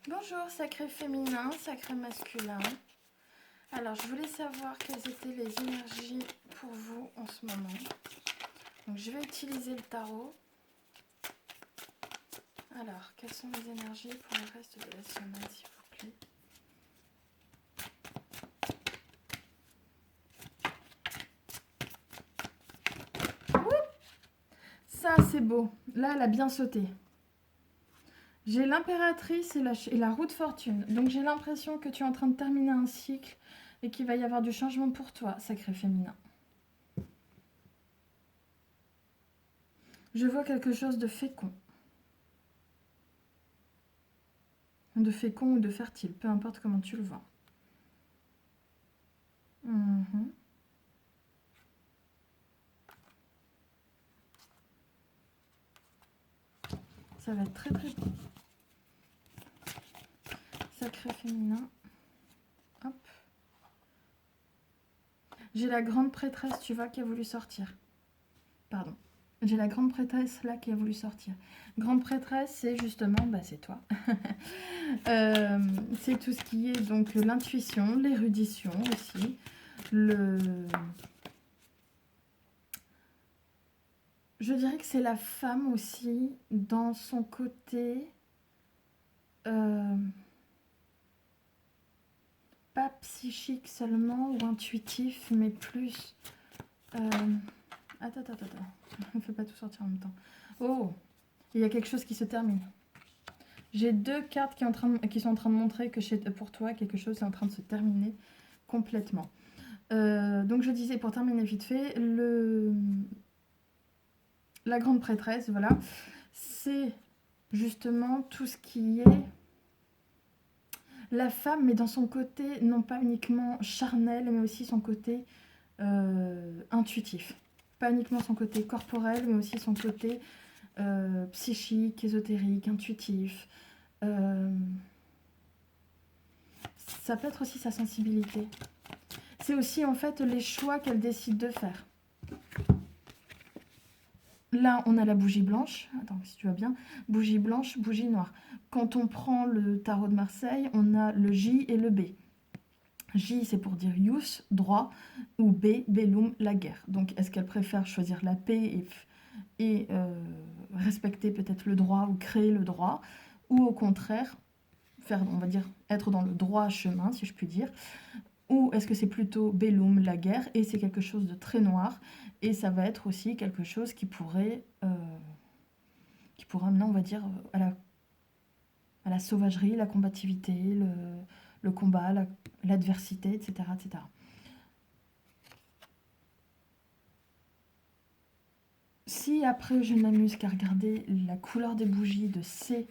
Bonjour, sacré féminin, sacré masculin. Alors, je voulais savoir quelles étaient les énergies pour vous en ce moment. Donc, je vais utiliser le tarot. Alors, quelles sont les énergies pour le reste de la semaine, s'il vous plaît? Ça, c'est beau. Là, elle a bien sauté. J'ai l'impératrice et la roue de fortune. Donc, j'ai l'impression que tu es en train de terminer un cycle et qu'il va y avoir du changement pour toi, sacré féminin. Je vois quelque chose de fécond. De fécond ou de fertile, peu importe comment tu le vois. Mhm. Ça va être très très beau. Sacré féminin. Hop. J'ai la grande prêtresse, tu vois, qui a voulu sortir. Pardon. J'ai la grande prêtresse là qui a voulu sortir. Grande prêtresse, c'est justement, bah c'est toi. C'est tout ce qui est donc l'intuition, l'érudition aussi, je dirais que c'est la femme aussi dans son côté pas psychique seulement ou intuitif, mais plus attends, ne fais pas tout sortir en même temps. Oh, il y a quelque chose qui se termine. J'ai deux cartes qui sont en train de montrer que pour toi, quelque chose est en train de se terminer complètement. Donc je disais, pour terminer vite fait, la grande prêtresse, voilà, c'est justement tout ce qui est la femme, mais dans son côté, non pas uniquement charnel, mais aussi son côté intuitif. Pas uniquement son côté corporel, mais aussi son côté psychique, ésotérique, intuitif. Ça peut être aussi sa sensibilité. C'est aussi en fait les choix qu'elle décide de faire. Là, on a la bougie blanche. Attends, si tu vas bien. Bougie blanche, bougie noire. Quand on prend le tarot de Marseille, on a le J et le B. J, c'est pour dire ius, droit, ou B, bellum, la guerre. Donc, est-ce qu'elle préfère choisir la paix et respecter peut-être le droit ou créer le droit, ou au contraire, faire, on va dire, être dans le droit chemin, si je puis dire, ou est-ce que c'est plutôt bellum, la guerre, et c'est quelque chose de très noir, et ça va être aussi quelque chose qui pourrait amener, on va dire, à la sauvagerie, la combativité, le combat, l'adversité, etc., etc. Si après je n'amuse qu'à regarder la couleur des bougies de ce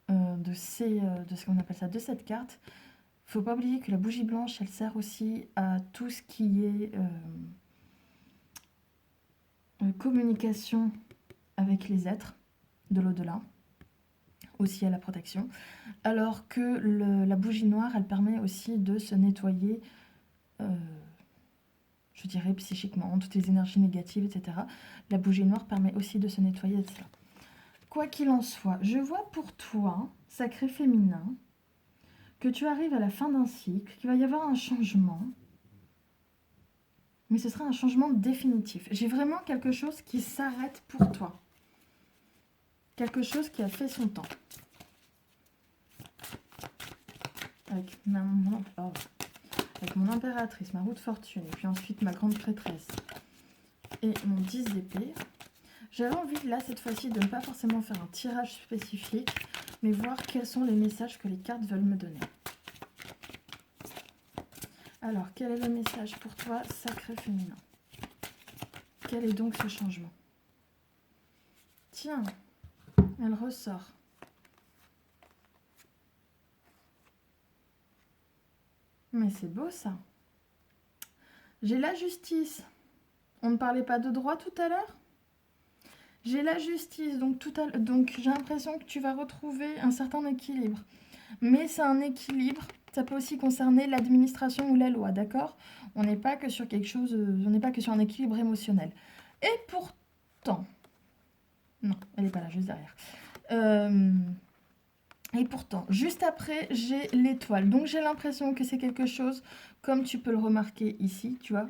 qu'on appelle ça, de cette carte, faut pas oublier que la bougie blanche, elle sert aussi à tout ce qui est communication avec les êtres de l'au-delà, aussi à la protection, alors que la bougie noire, elle permet aussi de se nettoyer, je dirais psychiquement, toutes les énergies négatives, etc. La bougie noire permet aussi de se nettoyer de ça. Quoi qu'il en soit, je vois pour toi, sacré féminin, que tu arrives à la fin d'un cycle, qu'il va y avoir un changement, mais ce sera un changement définitif. J'ai vraiment quelque chose qui s'arrête pour toi. Quelque chose qui a fait son temps. Avec mon impératrice, ma roue de fortune, et puis ensuite ma grande prêtresse et mon 10 d'épée. J'avais envie, là, cette fois-ci, de ne pas forcément faire un tirage spécifique, mais voir quels sont les messages que les cartes veulent me donner. Alors, quel est le message pour toi, sacré féminin? Quel est donc ce changement? Tiens, elle ressort. Mais c'est beau, ça. J'ai la justice. On ne parlait pas de droit tout à l'heure? J'ai la justice, donc j'ai l'impression que tu vas retrouver un certain équilibre. Mais c'est un équilibre, ça peut aussi concerner l'administration ou la loi, d'accord? On n'est pas que sur quelque chose, on n'est pas que sur un équilibre émotionnel. Et pourtant, non, elle n'est pas là, juste derrière. Et pourtant, juste après, j'ai l'étoile. Donc j'ai l'impression que c'est quelque chose, comme tu peux le remarquer ici, tu vois,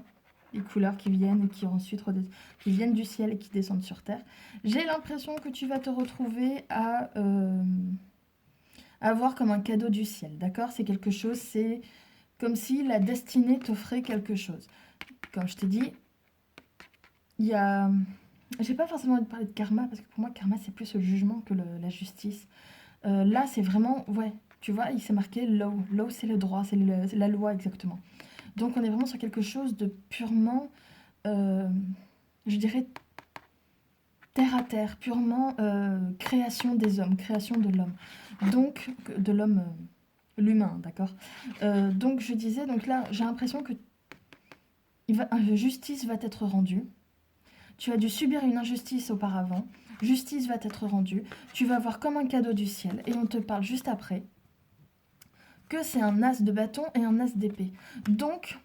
les couleurs qui viennent et qui ensuite qui viennent du ciel et qui descendent sur Terre. J'ai l'impression que tu vas te retrouver à voir comme un cadeau du ciel, d'accord? C'est quelque chose, c'est comme si la destinée t'offrait quelque chose. Comme je t'ai dit, il y a... J'ai pas forcément envie de parler de karma, parce que pour moi, karma, c'est plus le jugement que la justice. Là, c'est vraiment, ouais, tu vois, il s'est marqué law. Law, c'est le droit, c'est la loi exactement. Donc, on est vraiment sur quelque chose de purement, euh, je dirais, terre à terre, purement création des hommes, création de l'homme. Donc, de l'homme, l'humain, d'accord. Donc, je disais, donc là, j'ai l'impression que justice va être rendue. Tu as dû subir une injustice auparavant. Justice va être rendue. Tu vas voir comme un cadeau du ciel. Et on te parle juste après que c'est un as de bâton et un as d'épée. Donc,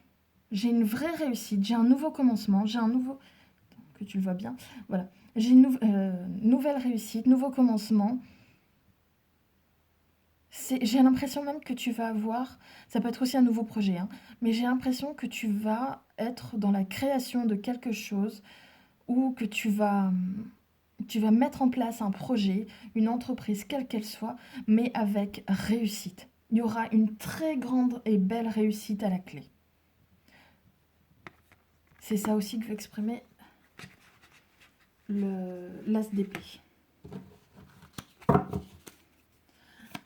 j'ai une vraie réussite, j'ai un nouveau commencement, j'ai un nouveau... que tu le vois bien, voilà. J'ai une nouvelle réussite, nouveau commencement. J'ai l'impression même que tu vas avoir, ça peut être aussi un nouveau projet, hein, mais j'ai l'impression que tu vas être dans la création de quelque chose ou que tu vas mettre en place un projet, une entreprise, quelle qu'elle soit, mais avec réussite. Il y aura une très grande et belle réussite à la clé. C'est ça aussi que veut exprimer l'as d'épée.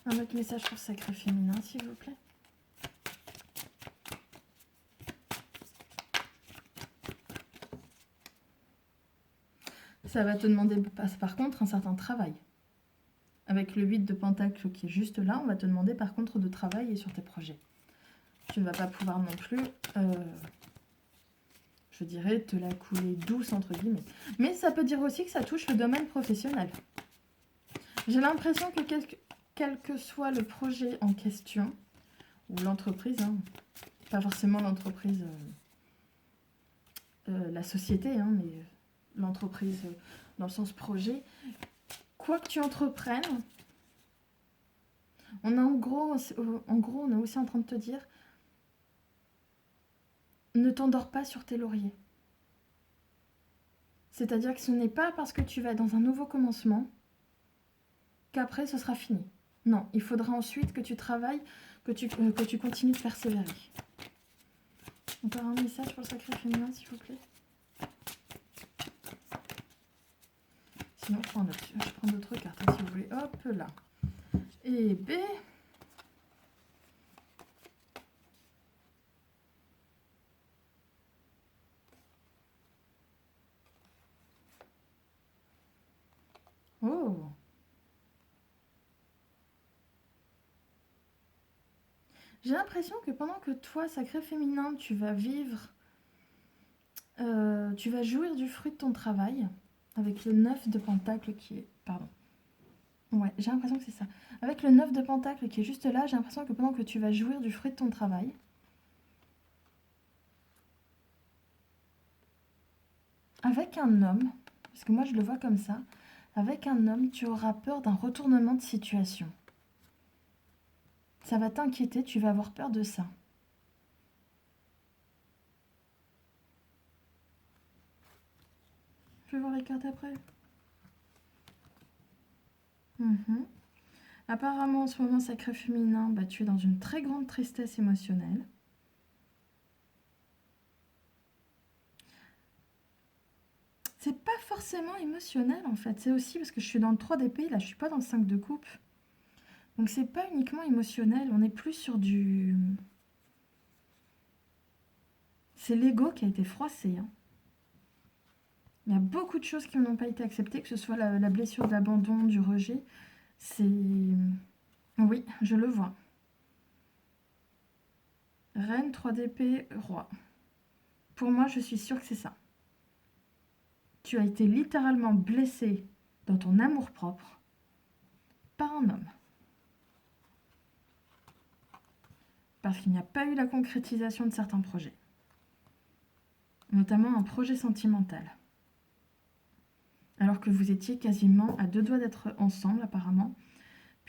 Un autre message pour Sacré Féminin, s'il vous plaît. Ça va te demander par contre un certain travail. Avec le 8 de Pentacle qui est juste là, on va te demander par contre de travailler sur tes projets. Tu ne vas pas pouvoir non plus, je dirais, te la couler douce entre guillemets. Mais ça peut dire aussi que ça touche le domaine professionnel. J'ai l'impression que quel que soit le projet en question, ou l'entreprise, hein, pas forcément l'entreprise, la société, hein, mais l'entreprise dans le sens projet, quoi que tu entreprennes, on a en gros, on est aussi en train de te dire, ne t'endors pas sur tes lauriers. C'est-à-dire que ce n'est pas parce que tu vas dans un nouveau commencement qu'après ce sera fini. Non, il faudra ensuite que tu travailles, que tu continues de persévérer. Encore un message pour le Sacré Féminin, s'il vous plaît. Sinon, je prends d'autres cartes, hein, si vous voulez. Hop là. Et B. Oh. J'ai l'impression que pendant que toi, Sacré Féminin, tu vas vivre, tu vas jouir du fruit de ton travail, avec le 9 de Pentacle qui est... Pardon. Ouais, j'ai l'impression que c'est ça. Avec le 9 de Pentacle qui est juste là, j'ai l'impression que pendant que tu vas jouir du fruit de ton travail, avec un homme, parce que moi je le vois comme ça, avec un homme, tu auras peur d'un retournement de situation. Ça va t'inquiéter, tu vas avoir peur de ça. Je vais voir les cartes après. Apparemment, en ce moment, Sacré Féminin, bah, tu es dans une très grande tristesse émotionnelle. C'est pas forcément émotionnel, en fait. C'est aussi parce que je suis dans le 3 d'épée, là, je suis pas dans le 5 de coupe. Donc, c'est pas uniquement émotionnel. On est plus sur du... C'est l'ego qui a été froissé, hein. Il y a beaucoup de choses qui n'ont pas été acceptées, que ce soit la blessure de l'abandon, du rejet. C'est... Oui, je le vois. Reine, 3 d'épée, roi. Pour moi, je suis sûre que c'est ça. Tu as été littéralement blessé dans ton amour-propre par un homme. Parce qu'il n'y a pas eu la concrétisation de certains projets. Notamment un projet sentimental. Alors que vous étiez quasiment à 2 doigts d'être ensemble, apparemment.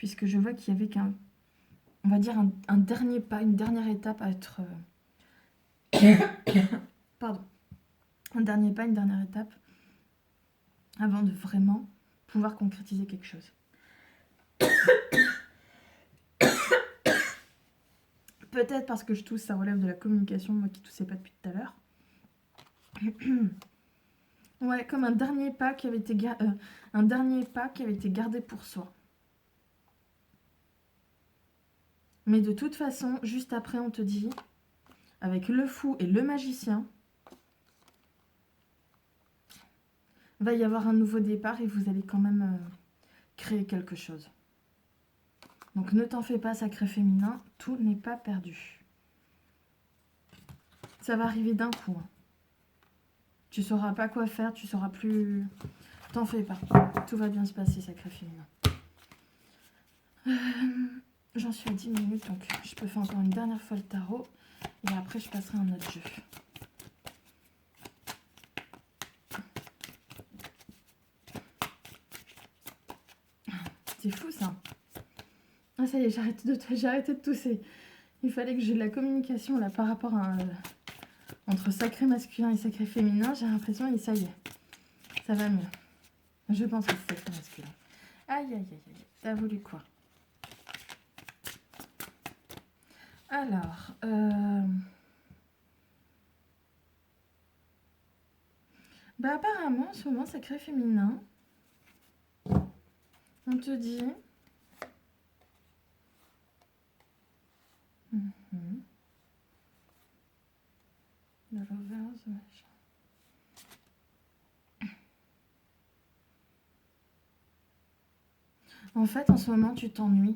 puisque je vois qu'il y avait on va dire un dernier pas, une dernière étape à être... Pardon. Un dernier pas, une dernière étape avant de vraiment pouvoir concrétiser quelque chose. Peut-être parce que je tousse, ça relève de la communication, moi qui toussais pas depuis tout à l'heure. Ouais, comme un dernier pas qui avait été gardé pour soi. Mais de toute façon, juste après, on te dit, avec le fou et le magicien, va y avoir un nouveau départ et vous allez quand même créer quelque chose. Donc ne t'en fais pas, sacré féminin, tout n'est pas perdu. Ça va arriver d'un coup. Hein. Tu sauras pas quoi faire, tu sauras plus... T'en fais pas, tout va bien se passer, sacré féminin. J'en suis à 10 minutes, donc je peux faire encore une dernière fois le tarot. Et après, je passerai à un autre jeu. C'est fou, ça. Ah, ça y est, j'ai arrêté de tousser. Il fallait que j'ai de la communication, là, par rapport à... entre sacré masculin et sacré féminin. J'ai l'impression, et ça y est, ça va mieux. Je pense que c'est sacré masculin. Aïe, aïe, aïe, aïe. T'as voulu quoi? Alors... Bah apparemment, en ce moment, sacré féminin, on te dit... The Lovers, machin. En fait, en ce moment, tu t'ennuies.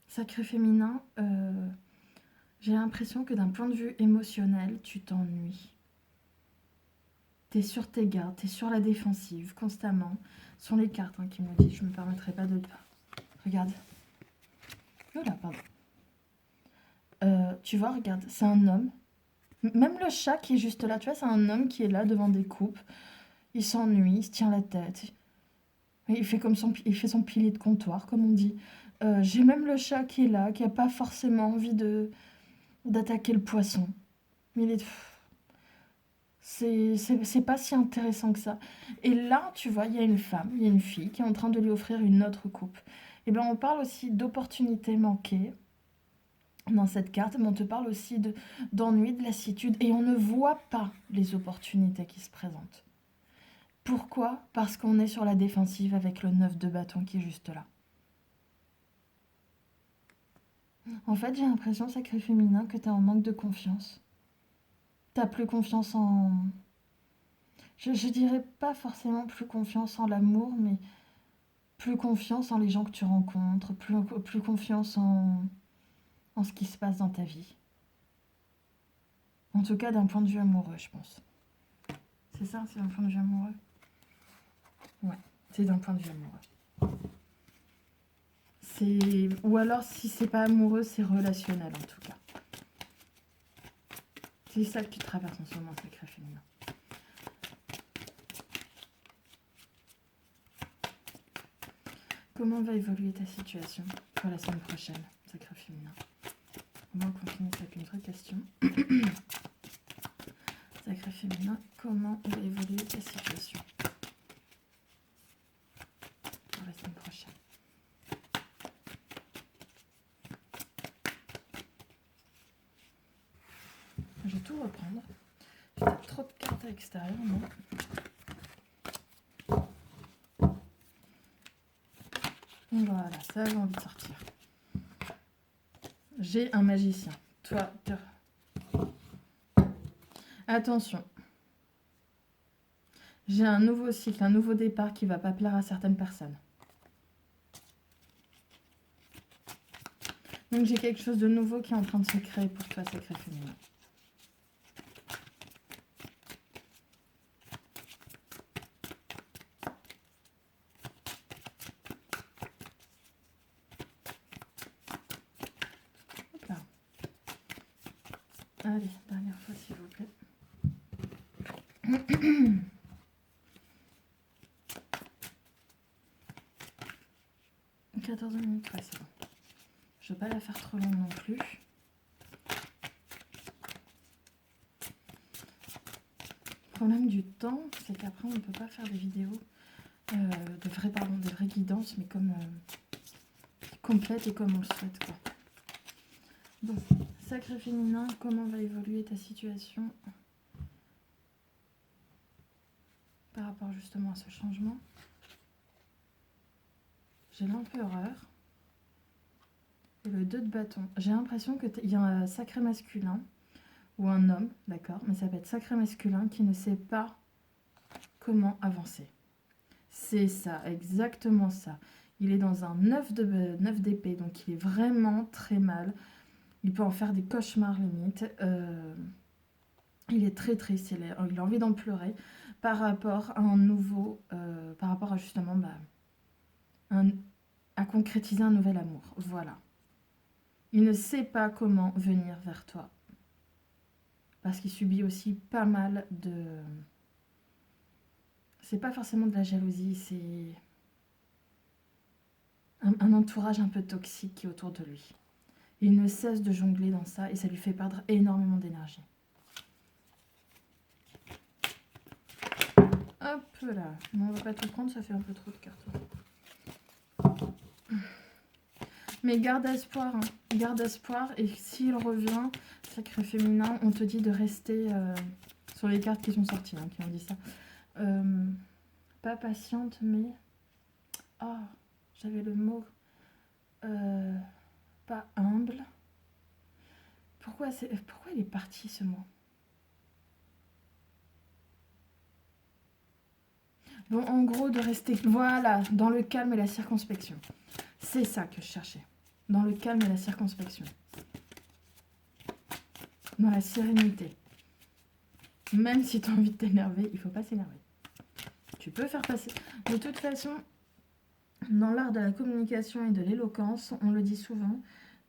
Sacré féminin, j'ai l'impression que d'un point de vue émotionnel, tu t'ennuies. T'es sur tes gardes, t'es sur la défensive constamment. Ce sont les cartes qui me disent, je ne me permettrai pas de... Regarde. Oh là, pardon. Tu vois, regarde, c'est un homme. Même le chat qui est juste là, tu vois, c'est un homme qui est là devant des coupes. Il s'ennuie, il se tient la tête. Il fait il fait son pilier de comptoir, comme on dit. J'ai même le chat qui est là, qui n'a pas forcément envie d'attaquer le poisson. Mais il est... C'est pas si intéressant que ça. Et là, tu vois, il y a une femme, il y a une fille qui est en train de lui offrir une autre coupe. Et bien, on parle aussi d'opportunités manquées dans cette carte, mais on te parle aussi d'ennui, de lassitude, et on ne voit pas les opportunités qui se présentent. Pourquoi? Parce qu'on est sur la défensive avec le 9 de bâton qui est juste là. En fait, j'ai l'impression, sacré féminin, que tu es en manque de confiance. T'as plus confiance en... Je dirais pas forcément plus confiance en l'amour, mais plus confiance en les gens que tu rencontres, plus confiance en ce qui se passe dans ta vie. En tout cas, d'un point de vue amoureux, je pense. C'est ça, c'est d'un point de vue amoureux? Ouais, c'est d'un point de vue amoureux. Ou alors, si c'est pas amoureux, c'est relationnel en tout cas. C'est ça que tu traverses en ce moment, sacré féminin. Comment va évoluer ta situation pour la semaine prochaine, sacré féminin? On va continuer avec une vraie question. Sacré féminin, comment va évoluer ta situation pour la semaine prochaine? Je vais tout reprendre. J'ai trop de cartes à l'extérieur, moi. Voilà, ça j'ai envie de sortir. J'ai un magicien. Toi, attention. J'ai un nouveau cycle, un nouveau départ qui va pas plaire à certaines personnes. Donc j'ai quelque chose de nouveau qui est en train de se créer pour toi, sacré féminin. Hop là. Allez, dernière fois s'il vous plaît. 14 minutes, ouais, c'est bon. Je ne vais pas la faire trop longue non plus. Le problème du temps, c'est qu'après, on ne peut pas faire des vidéos de vraies guidances, mais comme complètes et comme on le souhaite, quoi. Bon, sacré féminin, comment va évoluer ta situation par rapport justement à ce changement? J'ai l'empereur et le 2 de bâton. J'ai l'impression qu'il y a un sacré masculin ou un homme, d'accord, mais ça peut être sacré masculin qui ne sait pas comment avancer. C'est ça, exactement ça. Il est dans un 9 d'épée, donc il est vraiment très mal. Il peut en faire des cauchemars limite. Il est très triste, il a envie d'en pleurer par rapport à un nouveau, par rapport à justement à concrétiser un nouvel amour. Voilà. Il ne sait pas comment venir vers toi. Parce qu'il subit aussi pas mal de... C'est pas forcément de la jalousie, c'est un entourage un peu toxique qui est autour de lui. Il ne cesse de jongler dans ça et ça lui fait perdre énormément d'énergie. Hop là. Non, on va pas tout prendre, ça fait un peu trop de cartes. Mais garde espoir, hein. Garde espoir. Et s'il revient, sacré féminin, on te dit de rester sur les cartes qui sont sorties, hein, qui ont dit ça. Pas patiente, mais... Ah, j'avais le mot... pas humble. Pourquoi il est parti ce mot? Bon, en gros, de rester, voilà, dans le calme et la circonspection. C'est ça que je cherchais. Dans le calme et la circonspection. Dans la sérénité. Même si tu as envie de t'énerver, il ne faut pas s'énerver. Tu peux faire passer... De toute façon, dans l'art de la communication et de l'éloquence, on le dit souvent,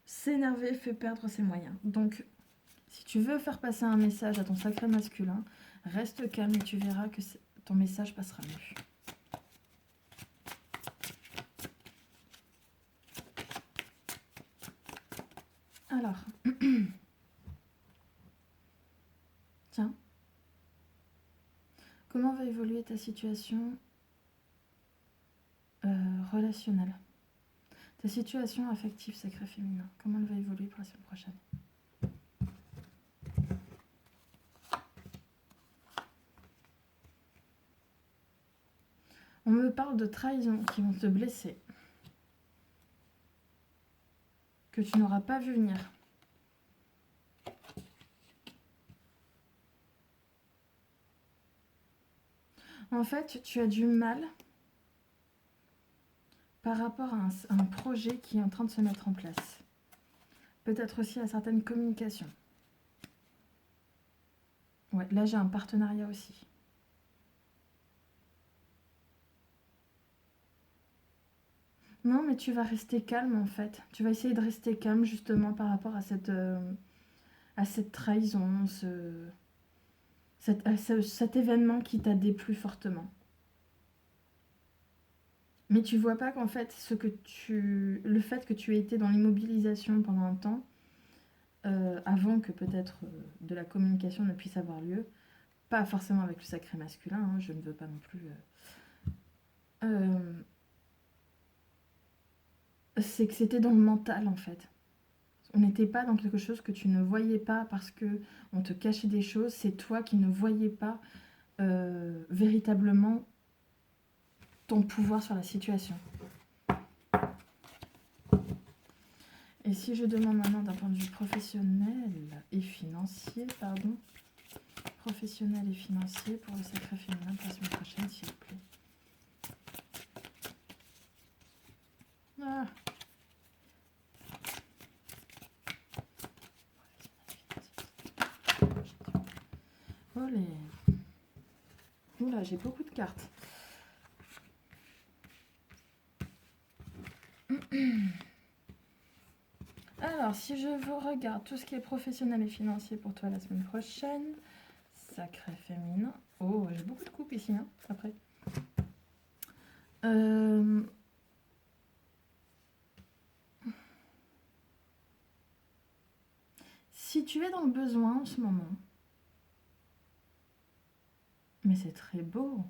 s'énerver fait perdre ses moyens. Donc, si tu veux faire passer un message à ton sacré masculin, reste calme et tu verras que ton message passera mieux. Alors, tiens, comment va évoluer ta situation relationnelle? Ta situation affective, sacré féminin, comment elle va évoluer pour la semaine prochaine? On me parle de trahisons qui vont te blesser, que tu n'auras pas vu venir. En fait, tu as du mal par rapport à un projet qui est en train de se mettre en place. Peut-être aussi à certaines communications. Ouais, là j'ai un partenariat aussi. Non, mais tu vas rester calme en fait. Tu vas essayer de rester calme justement par rapport à cette trahison, cet événement qui t'a déplu fortement. Mais tu vois pas qu'en fait, le fait que tu aies été dans l'immobilisation pendant un temps, avant que peut-être de la communication ne puisse avoir lieu, pas forcément avec le sacré masculin, hein, je ne veux pas non plus... c'est que c'était dans le mental en fait. On n'était pas dans quelque chose que tu ne voyais pas parce que on te cachait des choses, c'est toi qui ne voyais pas véritablement ton pouvoir sur la situation. Et si je demande maintenant d'un point de vue professionnel et financier, pardon, professionnel et financier pour le sacré féminin pour la semaine prochaine, s'il vous plaît. Ah. Olé. Oula, j'ai beaucoup de cartes. Alors, si je vous regarde tout ce qui est professionnel et financier pour toi la semaine prochaine, sacré féminin. Oh, j'ai beaucoup de coupes ici, hein, après. tu es dans le besoin en ce moment, mais c'est très beau.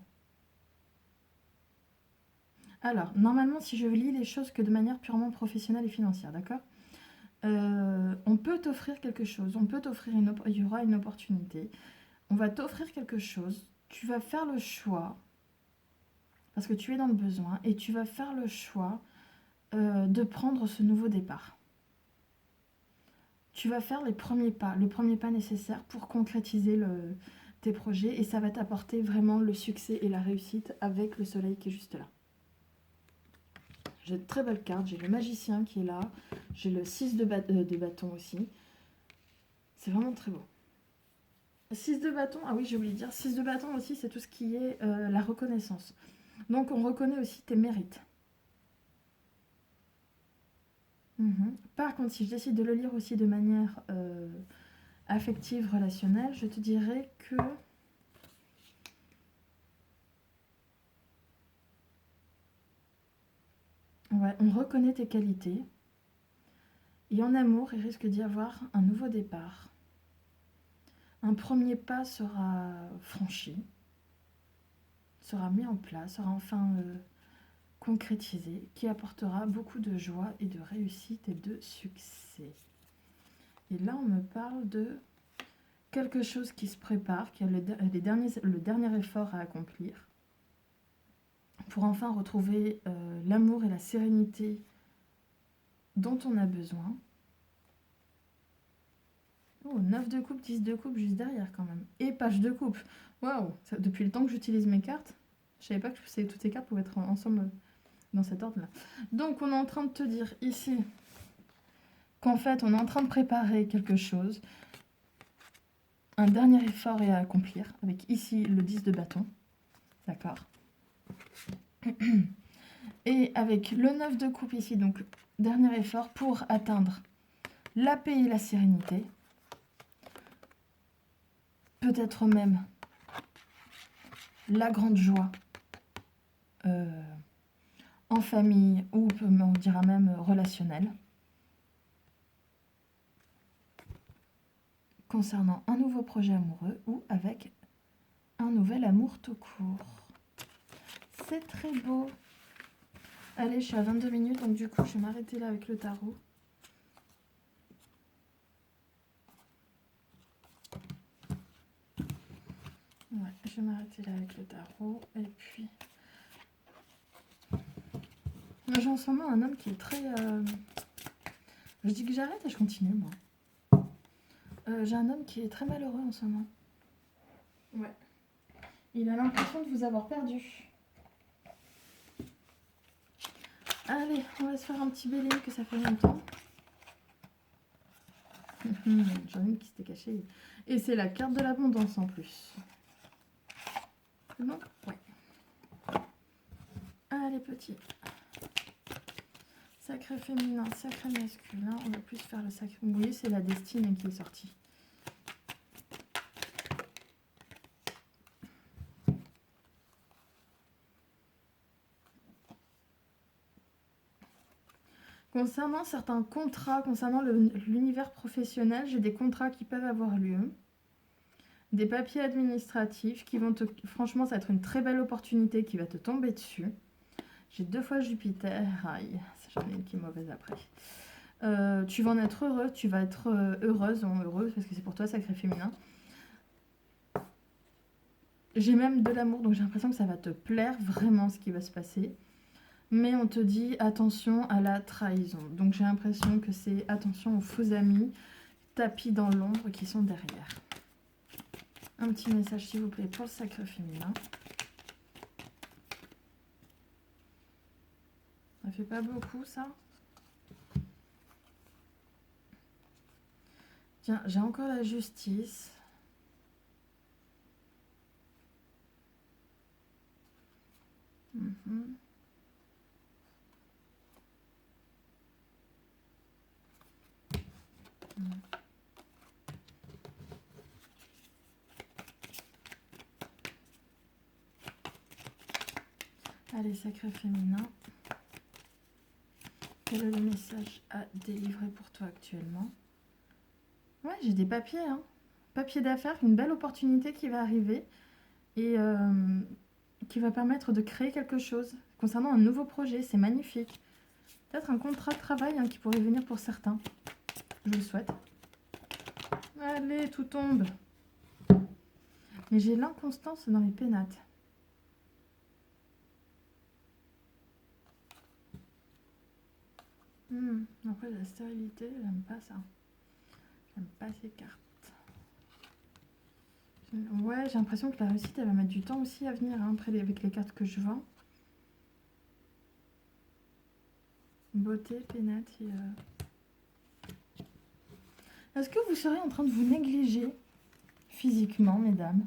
Alors, normalement, si je lis les choses que de manière purement professionnelle et financière, d'accord? On peut t'offrir quelque chose, on peut t'offrir il y aura une opportunité. On va t'offrir quelque chose, tu vas faire le choix, parce que tu es dans le besoin, et tu vas faire le choix de prendre ce nouveau départ. Tu vas faire les premiers pas, le premier pas nécessaire pour concrétiser tes projets, et ça va t'apporter vraiment le succès et la réussite avec le soleil qui est juste là. J'ai de très belles cartes, j'ai le magicien qui est là, j'ai le 6 de bâton aussi. C'est vraiment très beau. 6 de bâton, ah oui j'ai oublié de dire, 6 de bâton aussi c'est tout ce qui est la reconnaissance. Donc on reconnaît aussi tes mérites. Par contre, si je décide de le lire aussi de manière affective, relationnelle, je te dirais que ouais, on reconnaît tes qualités. Et en amour, il risque d'y avoir un nouveau départ. Un premier pas sera franchi, sera mis en place, sera enfin concrétisé, qui apportera beaucoup de joie et de réussite et de succès. Et là, on me parle de quelque chose qui se prépare, qui a le dernier effort à accomplir, pour enfin retrouver l'amour et la sérénité dont on a besoin. Oh, 9 de coupe, 10 de coupe juste derrière quand même. Et page de coupe. Waouh, depuis le temps que j'utilise mes cartes, je savais pas que toutes ces cartes pouvaient être ensemble dans cet ordre-là. Donc on est en train de te dire ici qu'en fait on est en train de préparer quelque chose. Un dernier effort est à accomplir, avec ici le 10 de bâton. D'accord. Et avec le 9 de coupe ici, donc dernier effort pour atteindre la paix et la sérénité. Peut-être même la grande joie en famille ou on dira même relationnelle. Concernant un nouveau projet amoureux ou avec un nouvel amour tout court. C'est très beau. Allez, je suis à 22 minutes, donc du coup, je vais m'arrêter là avec le tarot. Ouais, je vais m'arrêter là avec le tarot. Et puis... J'ai en ce moment un homme qui est très... Je dis que j'arrête et je continue, moi. J'ai un homme qui est très malheureux en ce moment. Ouais. Il a l'impression de vous avoir perdu. Allez, on va se faire un petit bélier que ça fait longtemps. J'en ai une qui s'était cachée. Et c'est la carte de l'abondance en plus. Non? Ouais. Allez, petit. Sacré féminin, sacré masculin. On va plus faire le sacré... Vous voyez, c'est la destinée qui est sortie. Concernant certains contrats, concernant l'univers professionnel, j'ai des contrats qui peuvent avoir lieu. Des papiers administratifs qui vont te... Franchement, ça va être une très belle opportunité qui va te tomber dessus. J'ai 2 fois Jupiter. Aïe, j'en ai une qui est mauvaise après. Tu vas en être heureux, tu vas être heureuse ou heureuse parce que c'est pour toi sacré féminin. J'ai même de l'amour, donc j'ai l'impression que ça va te plaire vraiment ce qui va se passer. Mais on te dit attention à la trahison. Donc j'ai l'impression que c'est attention aux faux amis tapis dans l'ombre qui sont derrière. Un petit message s'il vous plaît pour le sacré féminin. Ça fait pas beaucoup ça. Tiens, j'ai encore la justice. Allez, sacré féminin. Quel est le message à délivrer pour toi actuellement? Ouais, j'ai des papiers, hein. Papier d'affaires, une belle opportunité qui va arriver et qui va permettre de créer quelque chose concernant un nouveau projet. C'est magnifique. Peut-être un contrat de travail hein, qui pourrait venir pour certains. Je le souhaite. Allez, tout tombe. Mais j'ai l'inconstance dans les pénates. Après, la stérilité, j'aime pas ça. J'aime pas ces cartes. Ouais, j'ai l'impression que la réussite, elle va mettre du temps aussi à venir, hein, après avec les cartes que je vois. Beauté, pénate et... Est-ce que vous serez en train de vous négliger physiquement, mesdames?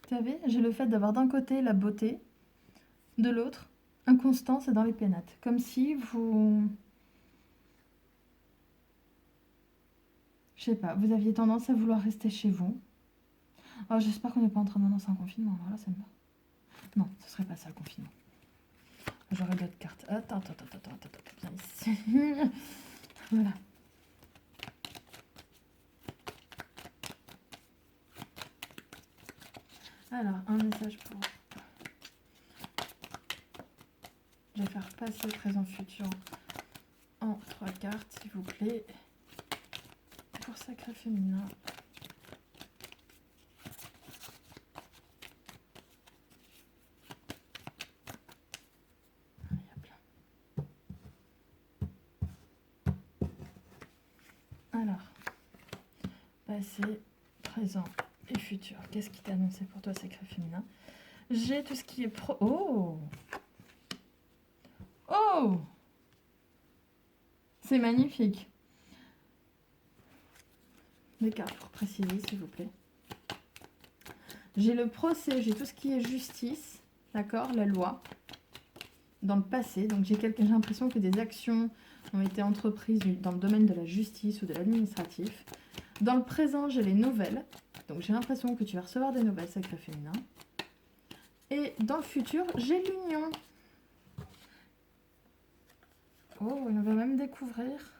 Vous savez, j'ai le fait d'avoir d'un côté la beauté, de l'autre, inconstance et dans les pénates. Comme si vous... Je sais pas, vous aviez tendance à vouloir rester chez vous. Alors j'espère qu'on n'est pas en train d'annoncer un confinement. Alors là, ça me... Non, ce serait pas ça le confinement. J'aurais d'autres cartes. Attends, viens ici. Voilà. Alors, un message pour... Je vais faire passer le présent futur en 3 cartes, s'il vous plaît. Pour Sacré Féminin. Il y a plein. Alors, passé, présent et futur. Qu'est-ce qui t'a annoncé pour toi, Sacré Féminin? J'ai tout ce qui est pro... Oh! Oh! C'est magnifique. Des cartes pour préciser, s'il vous plaît. J'ai le procès, j'ai tout ce qui est justice, d'accord, la loi, dans le passé. Donc j'ai l'impression que des actions ont été entreprises dans le domaine de la justice ou de l'administratif. Dans le présent, j'ai les nouvelles. Donc j'ai l'impression que tu vas recevoir des nouvelles, Sacré Féminin. Et dans le futur, j'ai l'union. Oh, on va même découvrir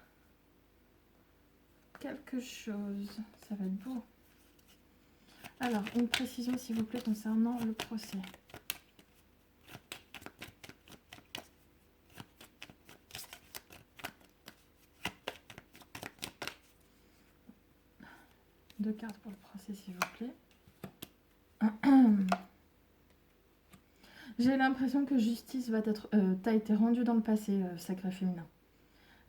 quelque chose. Ça va être beau. Alors, une précision, s'il vous plaît, concernant le procès. Deux cartes pour le procès, s'il vous plaît. J'ai l'impression que justice va être... t'a été rendue dans le passé, Sacré Féminin.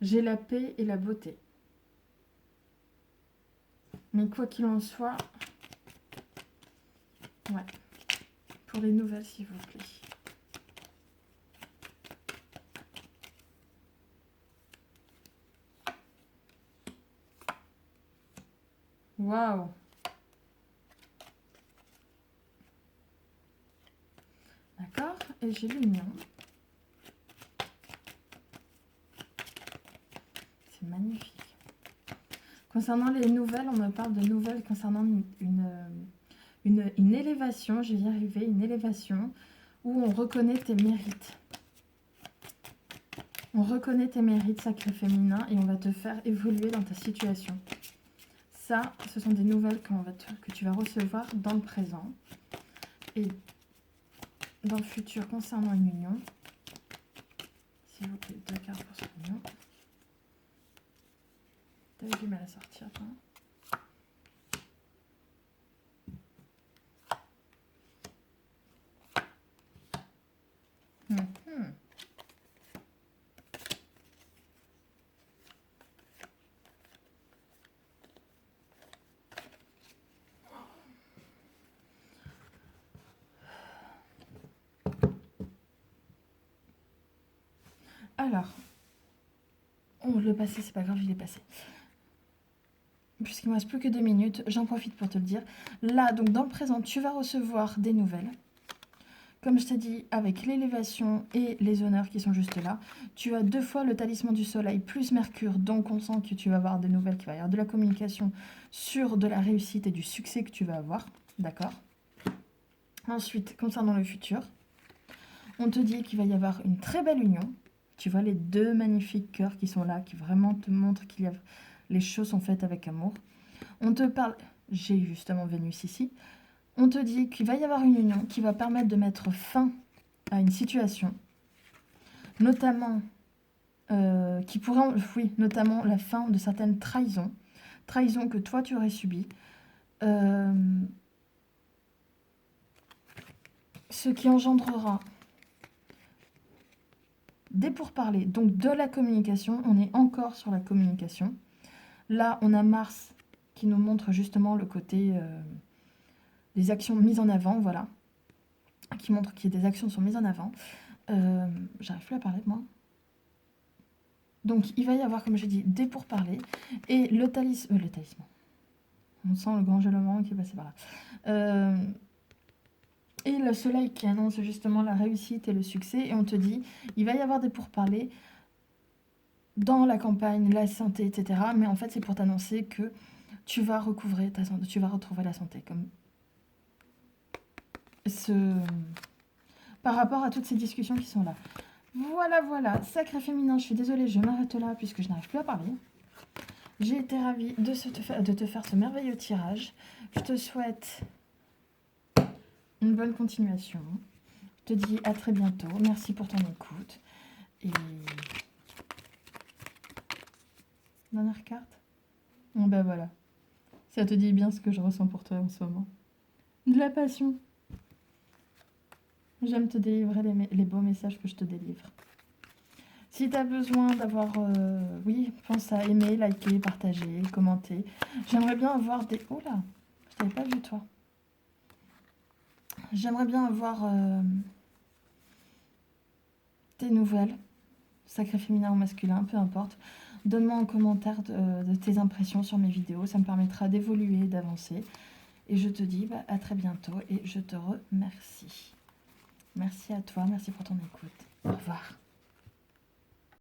J'ai la paix et la beauté. Mais quoi qu'il en soit... Ouais. Pour les nouvelles, s'il vous plaît. Waouh! D'accord? Et j'ai l'union. C'est magnifique. Concernant les nouvelles, on me parle de nouvelles concernant une élévation, je vais y arriver, une élévation où on reconnaît tes mérites. On reconnaît tes mérites, Sacré Féminin, et on va te faire évoluer dans ta situation. Ça, ce sont des nouvelles que tu vas recevoir dans le présent et dans le futur concernant une union. S'il vous plaît, 2 cartes pour cette union. T'avais du mal à sortir, toi. Alors, le passé, c'est pas grave, il est passé. Puisqu'il ne me reste plus que 2 minutes, j'en profite pour te le dire. Là, donc dans le présent, tu vas recevoir des nouvelles. Comme je t'ai dit, avec l'élévation et les honneurs qui sont juste là, tu as 2 fois le talisman du soleil plus Mercure. Donc on sent que tu vas avoir des nouvelles, qu'il va y avoir de la communication sur de la réussite et du succès que tu vas avoir. D'accord? Ensuite, concernant le futur, on te dit qu'il va y avoir une très belle union. Tu vois les deux magnifiques cœurs qui sont là, qui vraiment te montrent qu'il y a... Les choses sont faites avec amour. On te parle... J'ai justement Vénus ici. On te dit qu'il va y avoir une union qui va permettre de mettre fin à une situation, notamment... qui pourrait... Oui, notamment la fin de certaines trahisons. Trahisons que toi, tu aurais subies. Ce qui engendrera des pourparlers, donc de la communication. On est encore sur la communication. Là, on a Mars qui nous montre justement le côté des actions mises en avant, voilà. Qui montre qu'il y a des actions sont mises en avant. J'arrive plus à parler, moi. Donc, il va y avoir, comme je dis, des pourparlers. Et le talisman... le talisman. On sent le grand gèlement qui est passé par là. Et le soleil qui annonce justement la réussite et le succès. Et on te dit, il va y avoir des pourparlers dans la campagne, la santé, etc. Mais en fait, c'est pour t'annoncer que tu vas recouvrer ta santé, tu vas retrouver la santé. Comme par rapport à toutes ces discussions qui sont là. Voilà, voilà. Sacré féminin, je suis désolée, je m'arrête là puisque je n'arrive plus à parler. J'ai été ravie de te faire ce merveilleux tirage. Je te souhaite une bonne continuation. Je te dis à très bientôt. Merci pour ton écoute. Et... dernière carte. Bon ben voilà. Ça te dit bien ce que je ressens pour toi en ce moment. De la passion. J'aime te délivrer les beaux messages que je te délivre. Si tu as besoin d'avoir... oui, pense à aimer, liker, partager, commenter. J'aimerais bien avoir des... Oh là, je t'avais pas vu toi. J'aimerais bien avoir tes nouvelles, sacré féminin ou masculin, peu importe. Donne-moi en commentaire de tes impressions sur mes vidéos. Ça me permettra d'évoluer, d'avancer. Et je te dis à très bientôt et je te remercie. Merci à toi, merci pour ton écoute. Au revoir.